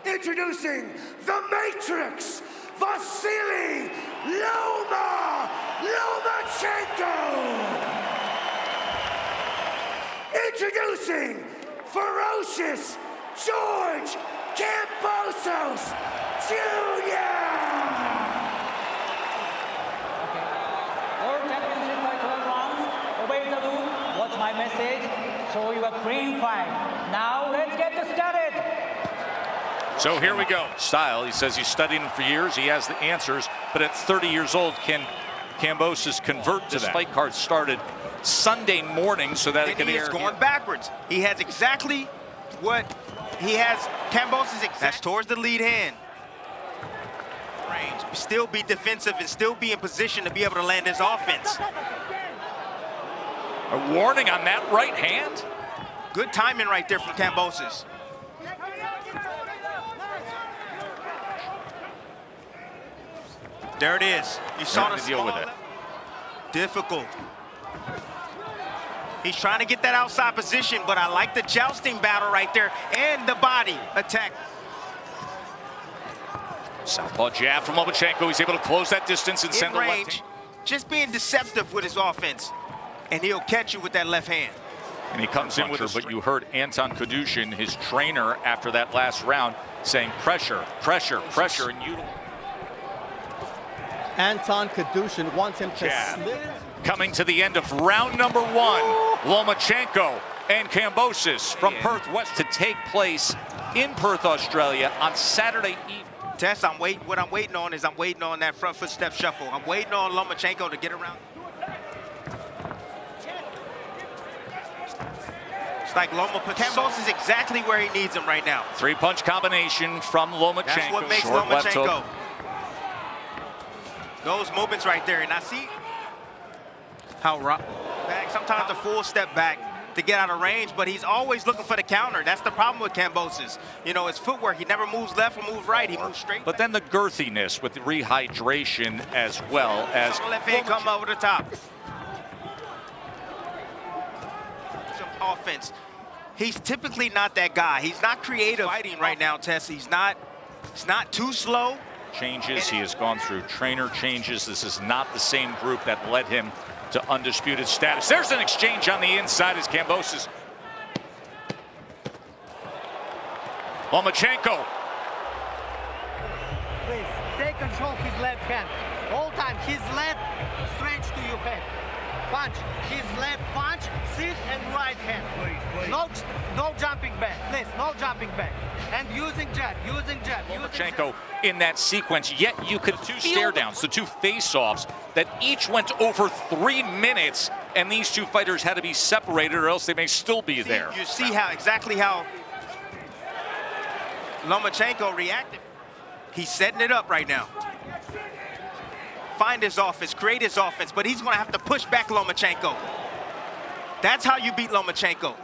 Introducing the Matrix, Vasyl Lomachenko. Introducing Ferocious George Kambosos Jr. World Championship by 12 rounds. Obey the rule. What's my message? So you are clean fight. Now let's get this started. So here we go. Style, he says he's studied him for years. He has the answers. But at 30 years old, can Kambosos convert to that? This fight card started Sunday morning so that it could air. He's going backwards. He has exactly what he has. Kambosos that's towards the lead hand. Range. Still be defensive and still be in position to be able to land his offense. A warning on that right hand. Good timing right there from Kambosos. There it is. You saw the deal with it. Difficult. He's trying to get that outside position, but I like the jousting battle right there and the body attack. Southpaw jab from Lomachenko. He's able to close that distance and send the left hand. Just being deceptive with his offense, and he'll catch you with that left hand. And he comes in with her, but you heard Anton Kadushin, his trainer, after that last round, saying pressure, pressure, pressure, and you. Anton Kadushin wants him to slip. Coming to the end of round number one, Lomachenko and Kambosos from Perth, West, to take place in Perth, Australia on Saturday evening. Tess, what I'm waiting on is I'm waiting on that front foot step shuffle. I'm waiting on Lomachenko to get around. It's like Kambosos is exactly where he needs him right now. Three-punch combination from Lomachenko. That's what makes Short Lomachenko. Those movements right there, and I see how back, sometimes a full step back to get out of range, but he's always looking for the counter. That's the problem with Kambosos. You know, his footwork, he never moves left or moves right, he moves straight. But then the girthiness with the rehydration as well as left hand come over the top. Some offense. He's typically not that guy. He's not creative fighting right now, Tess. He's not too slow. Changes. He has gone through trainer changes. This is not the same group that led him to undisputed status. There's an exchange on the inside as Kambosos. Lomachenko. Please, take control of his left hand. All time, his left stretch to your head. Punch, his left punch, sit and right hand. Please. No jumping back, please, no jumping back. And using jab, Lomachenko in that sequence, yet you could two stare downs, the two face-offs that each went over 3 minutes, and these two fighters had to be separated or else they may still be there. You see exactly how Lomachenko reacted. He's setting it up right now. Find his offense, create his offense, but he's going to have to push back Lomachenko. That's how you beat Lomachenko.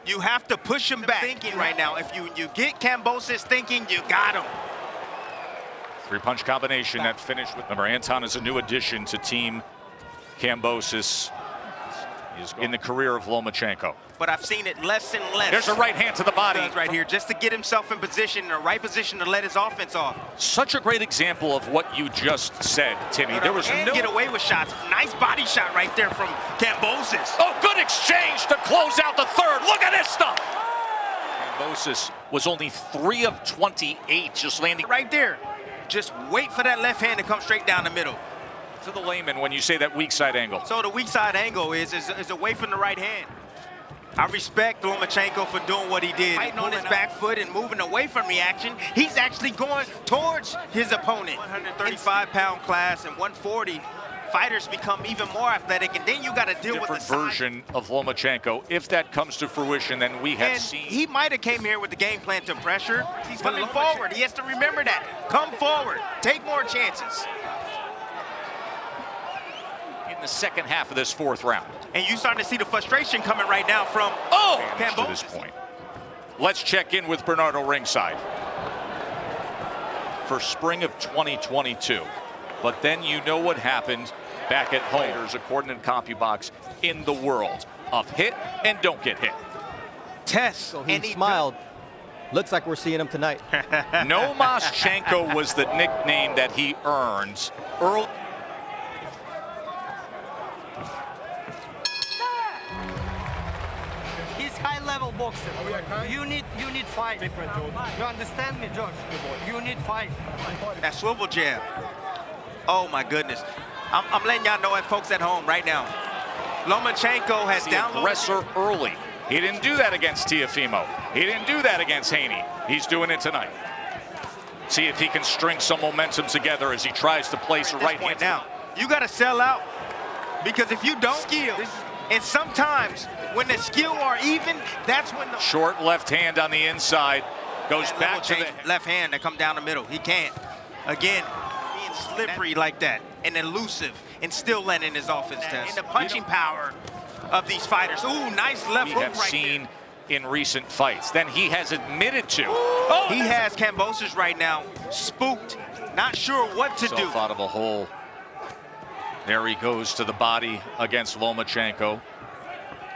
You have to push him back. Thinking right now, if you get Kambosos thinking, you got him. Three-punch combination that finished with number. Anton is a new addition to Team Kambosos. He is in the career of Lomachenko. But I've seen it less and less. There's a right hand to the body. Right here, just to get himself in position, in the right position to let his offense off. Such a great example of what you just said, Timmy. There was no get away with shots. Nice body shot right there from Kambosos. Oh, good exchange to close out the third. Look at this stuff. Kambosos was only 3 of 28, just landing right there. Just wait for that left hand to come straight down the middle. To the layman when you say that weak side angle. So the weak side angle is away from the right hand. I respect Lomachenko for doing what he did. Fighting on his back foot and moving away from the action. He's actually going towards his opponent. 135-pound class and 140. Fighters become even more athletic, and then you got to deal with the version of Lomachenko. If that comes to fruition, then we have seen. He might have came here with the game plan to pressure. He's coming forward. He has to remember that. Come forward. Take more chances. In the second half of this fourth round. And you starting to see the frustration coming right now from Kambosos. To this point. Let's check in with Bernardo ringside for spring of 2022. But then you know what happened back at home, according to CompuBox, in the world of hit and don't get hit. Test. So he smiled Looks like we're seeing him tonight. Lomachenko was the nickname that he earned early. He's high-level boxer. You need fight. You understand me, George? You need fight. That swivel jab. Oh my goodness. I'm letting y'all know, folks at home right now. Lomachenko has downloaded. Aggressor early. He didn't do that against Teofimo. He didn't do that against Haney. He's doing it tonight. See if he can string some momentum together as he tries to place a right hand. Now, you got to sell out, because if you don't, and sometimes when the skill are even, that's when the short left hand on the inside goes back to the left hand that come down the middle. He can't. Again, being slippery like that and elusive and still letting his offense test. And the punching power of these fighters. Ooh, nice left hook right seen in recent fights. Then he has admitted to. Oh, he has Kambosos right now spooked, not sure what to do. Out of a hole. There he goes to the body against Lomachenko.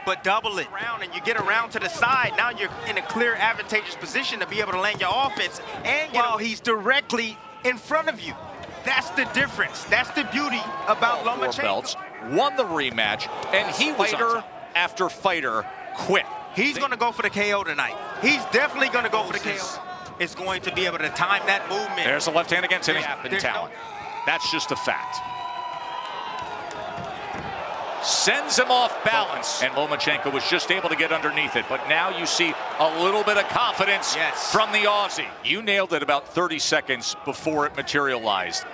But double it around and you get around to the side. Now you're in a clear advantageous position to be able to land your offense, and while he's directly in front of you. That's the difference. That's the beauty about Lomachenko. Belts, won the rematch, and he was fighter after fighter quit. He's going to go for the KO tonight. He's definitely going to go for the KO. Is going to be able to time that movement. There's a left hand against him. Talent. That's just a fact. Sends him off balance, and Lomachenko was just able to get underneath it. But now you see a little bit of confidence from the Aussie. You nailed it about 30 seconds before it materialized.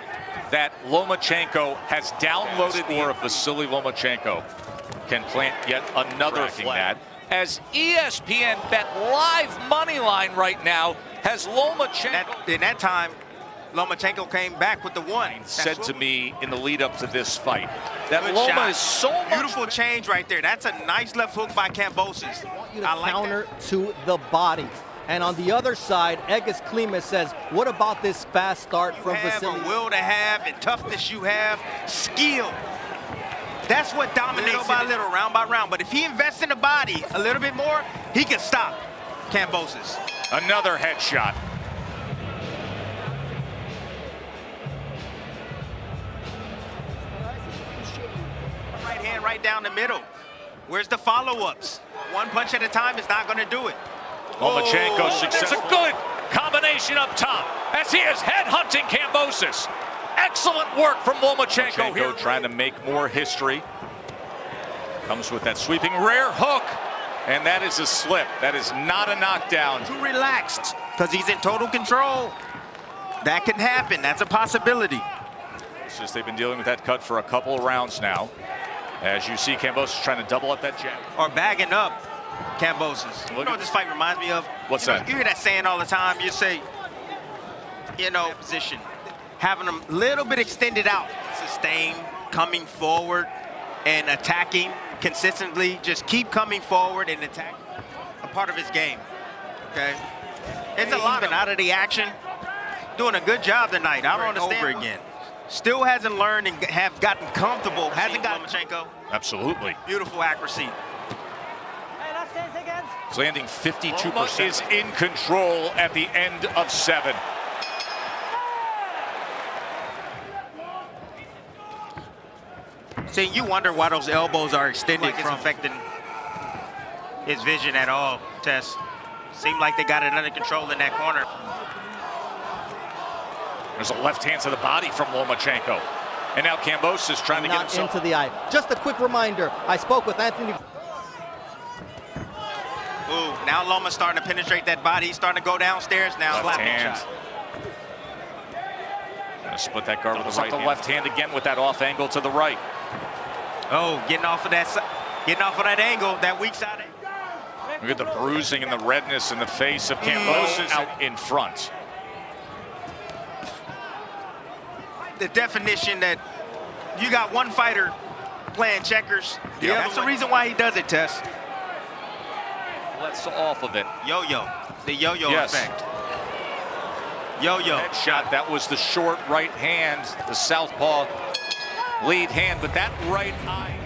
That Lomachenko has downloaded the of Vasyl Lomachenko. Can plant yet another flag. As ESPN Bet live money line right now has Lomachenko. In that time, Lomachenko came back with the one. Said to me in the lead up to this fight that Loma is so much beautiful change right there. That's a nice left hook by Kambosos. I like counter to the body. And on the other side, Egis Klimas says, what about this fast start from Vasyl? Will to have and toughness you have, skill. That's what dominates little by little, round by round. But if he invests in the body a little bit more, he can stop Kambosos. Another headshot. Right hand right down the middle. Where's the follow-ups? One punch at a time is not going to do it. Lomachenko success. A good combination up top as he is headhunting Kambosos. Excellent work from Lomachenko here. Trying to make more history. Comes with that sweeping rear hook. And that is a slip. That is not a knockdown. Too relaxed because he's in total control. That can happen. That's a possibility. It's just they've been dealing with that cut for a couple of rounds now. As you see, Kambosos trying to double up that jab. Or bagging up Kambosos. You know what this fight reminds me of? What's that? You hear that saying all the time. You say, you know, position. Having them a little bit extended out. Sustain, coming forward, and attacking consistently. Just keep coming forward and attack. A part of his game, okay? It's a lot of out of the action. Doing a good job tonight. I don't understand. Over again. Still hasn't learned and have gotten comfortable. Hasn't got Lomachenko. Absolutely. Beautiful accuracy. He's landing 52%. Is in control at the end of 7. See, you wonder why those elbows are extended from affecting his vision at all, Tess. Seemed like they got it under control in that corner. There's a left hand to the body from Lomachenko. And now Kambosos is trying to get himself into the eye. Just a quick reminder, I spoke with Anthony. Ooh, now Loma's starting to penetrate that body. He's starting to go downstairs now. Left hand. Gonna split that guard with the right hand. Left hand again with that off angle to the right. Oh, getting off of that angle, that weak side. Look at the bruising and the redness in the face of Kambosos out in front. The definition that you got one fighter playing checkers. Yeah, that's the reason why he does it, Tess. Let's off of it. Yo-yo, the yo-yo effect. Yo-yo. Headshot, that was the short right hand, the southpaw lead hand, but that right eye.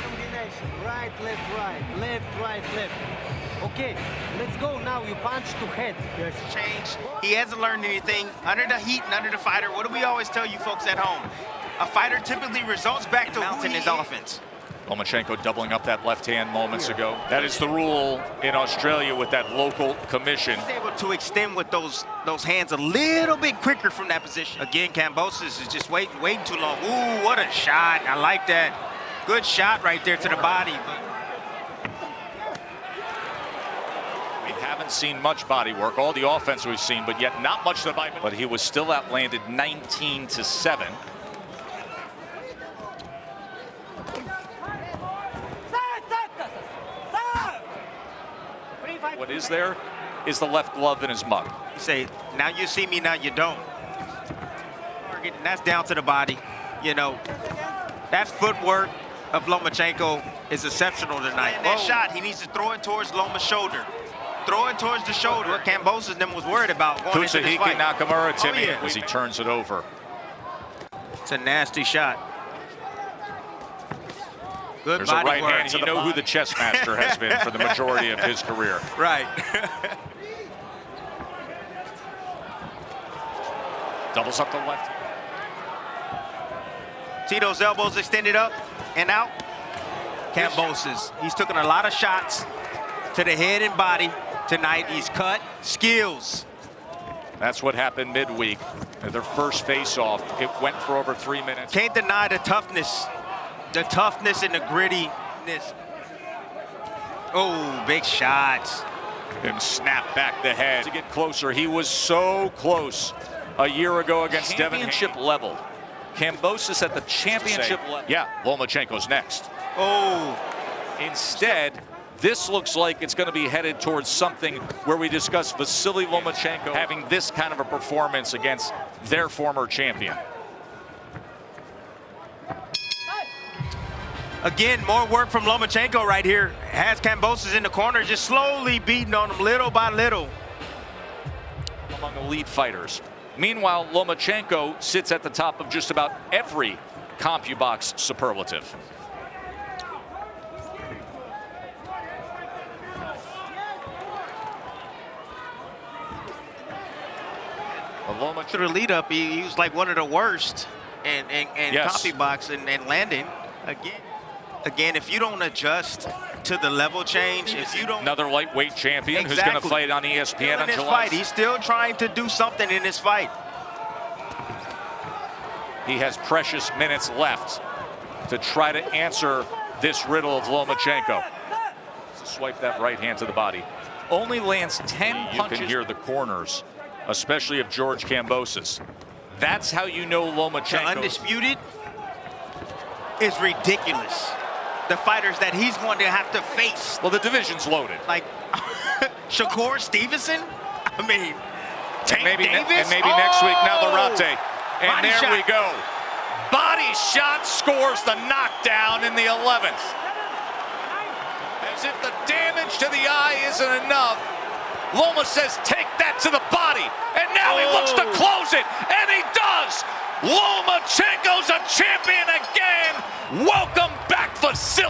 Combination, right, left, right, left, right, left. Okay, let's go now. You punch to head. Yes. Change. He hasn't learned anything under the heat and under the fighter. What do we always tell you folks at home? A fighter typically results back to mounting his offense. Lomachenko doubling up that left hand moments ago. That is the rule in Australia with that local commission. He's able to extend with those hands a little bit quicker from that position. Again, Kambosos is just waiting too long. Ooh, what a shot. I like that. Good shot right there to the body. We haven't seen much body work, all the offense we've seen, but yet not much to the body. But he was still outlanded 19-7. What is there is the left glove in his mug. You say, now you see me, now you don't. And that's down to the body. You know, that footwork of Lomachenko is exceptional tonight. And that shot, he needs to throw it towards Loma's shoulder. Throw it towards the shoulder. What Kambosos then was worried about going into this fight. Nakamura, Timmy, yeah. as he turns it over. It's a nasty shot. Good There's body a right work hand. You know who the chess master has been for the majority of his career. Right. Doubles up the left. Tito's elbows extended up and out. Kambosos, he's taken a lot of shots to the head and body tonight. He's cut. Skills. That's what happened midweek. Their first face-off, it went for over 3 minutes. Can't deny the toughness. The toughness and the grittiness. Oh, big shots. And snap back the head to get closer. He was so close a year ago against championship level. Kambosos at the championship level. Yeah, Lomachenko's next. Oh. Instead, this looks like it's going to be headed towards something where we discuss Vasyl Lomachenko having this kind of a performance against their former champion. Again, more work from Lomachenko right here. Has Kambosos in the corner, just slowly beating on him little by little. Among elite fighters. Meanwhile, Lomachenko sits at the top of just about every CompuBox superlative. To the lead up, he was like one of the worst in yes. CompuBox and landing. Again, if you don't adjust to the level change, if you don't... Another lightweight champion exactly. who's going to fight on ESPN in July. Fight. He's still trying to do something in this fight. He has precious minutes left to try to answer this riddle of Lomachenko. Swipe that right hand to the body. Only lands 10 punches. You can hear the corners, especially of George Kambosos. That's how you know Lomachenko. The undisputed is ridiculous. The fighters that he's going to have to face. Well, the division's loaded. Like Shakur Stevenson. I mean, and maybe Davis. Next week, Nakamura. And Body there shot. we go. Body shot scores the knockdown in the 11th. As if the damage to the eye isn't enough, Loma says, take that to the body. And now he looks to close it, and he does. Lomachenko's a champion again. Welcome back, Vasyl.